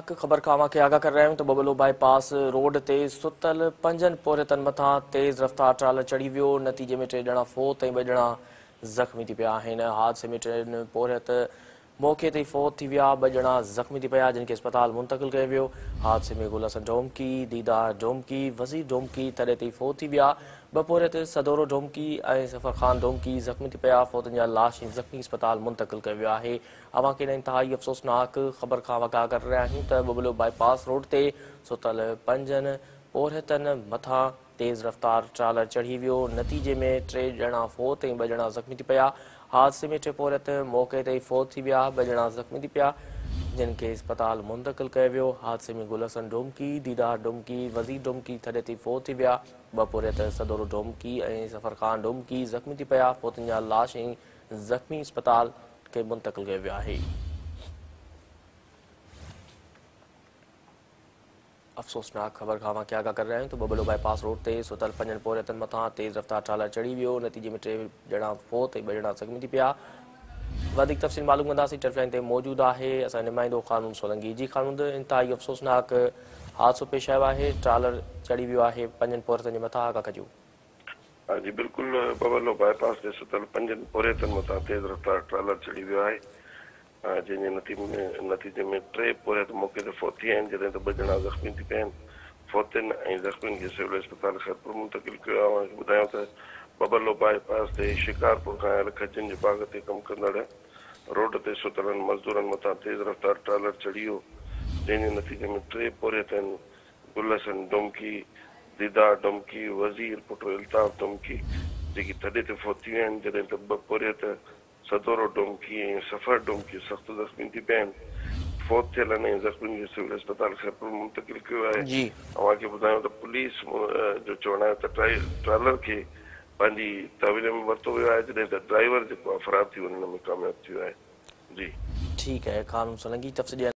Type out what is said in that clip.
ख़बर खां खे आगाह कर रहे हैं तो बबलो बाईपास रोड ते सुतल पंजन पोरियतन मथा तेज़ रफ़्तार ट्रालर चढ़ी वियो। नतीजे में 3 ॼणा फोत ऐं 2 ॼणा ज़ख़्मी थी पिया आहिनि। हादसे में 3 पोरियत मौके ते फोत थी विया, 2 ॼणा ज़ख़्मी थी पिया जिनखे अस्पताल मुंतक़िल कयो वियो। हादसे में गुलसन ढोमकी, दीदार ढोमकी, वज़ीर ढोमकी तॾहिं ते फोत थी विया। 2 पोरियत सदोरो ढोमकी ऐं सफ़र ख़ान ढोमकी ज़ख़्मी थी पिया। फोतनि जा लाश ज़ख़्मी अस्पताल मुंतक़िल कयो वियो आहे। अवां खे इंतहाई अफ़सोसनाक ख़बर खां आगाह कर रहिया आहियूं त बबलो बाईपास रोड ते सुतल पंजन पोरियतनि मथां तेज़ रफ़्तार ट्रालर चढ़ी वियो। नतीजे में 3 ॼणा फोत ऐं 2 ॼणा ज़ख़्मी थी पिया। हादसे में 3 पोरियत मौके ते ई फोत थी विया, 2 ॼणा ज़ख़्मी थी पिया जिनखे अस्पताल मुंतक़िल कयो वियो। हादसे में गुलसन ढोमकी, दीदार ढोमकी, वज़ीर ढोमकी थॾे ते फोत थी विया। 2 पोरियत सदोरो ढोमकी ऐं सफ़र ख़ान ढोमकी ज़ख़्मी थी पिया। फोतनि जा लाश ऐं ज़ख़्मी अस्पताल खे मुंतक़िल कयो वियो आहे। अफ़सोसनाक ख़बर खां खे आगाह कर रहे हैं तो बबलो बाईपास रोड ते सुतल पंजन पोरियतनि मथां तेज़ रफ़्तार ट्रालर चढ़ी वियो। नतीजे में 3 ॼणा फोत ऐं 2 ॼणा ज़ख़्मी थी पिया। वधीक तफ़सील मालूम कंदासीं। टेलीफोन ते मौजूदु आहे असांजो नुमाइंदो क़ानून सोलंकी। जी क़ानून, इंतहाई अफ़सोसनाक हादसो पेश आयो आहे, ट्रालर चढ़ी वियो आहे पंजन पोरियतनि जे मथां, आगाह कजो। हाँ जी बिल्कुल, बबलो बाईपास से सुतल पंजन पोरियतनि मथां तेज़ रफ़्तार ट्रालर चढ़ी वियो आहे, जंहिंजे नतीजे में 3 पोरियत मौके ते फोत थी आहिनि, जॾहिं त 2 ॼणा ज़ख़्मी थी पिया आहिनि। फोतनि ऐं ज़ख़्मियुनि खे सिविल अस्पताल ख़ैरपुर मुंतक़िल कयो आहे। अवां खे ॿुधायूं त बबलो बाईपास ते शिकारपुर खां आयल खजनि जे बाग़ ते कमु कंदड़ रोड ते सुतलनि मज़दूरनि मथां तेज़ रफ़्तार ट्रालर चढ़ी वियो, जंहिंजे नतीजे में 3 पोरियत आहिनि गुलसन ढोमकी, दीदार ढोमकी, वज़ीर पुटु इल्ताफ़ ढोमकी जेकी थॾे ते फोत थी विया आहिनि, जॾहिं त 2 पोरियत सदोरो ढोमकी ऐं सफ़र ढोमकी सख़्तु ज़ख़्मी थी पिया आहिनि। फोत थियल ऐं ज़ख़्मियुनि खे सिविल अस्पताल ख़ैरपुर मुंतक़िल कयो आहे। जी अवां खे ॿुधायूं त पुलिस जो चवणु आहे त ट्रालर खे पंहिंजी तहवील में वरितो वियो आहे, जॾहिं त ड्राइवर जेको आहे फ़रार थी वञण में कामयाबु थियो आहे। जी ठीक है, क़ानून सोलंकी तफ़सील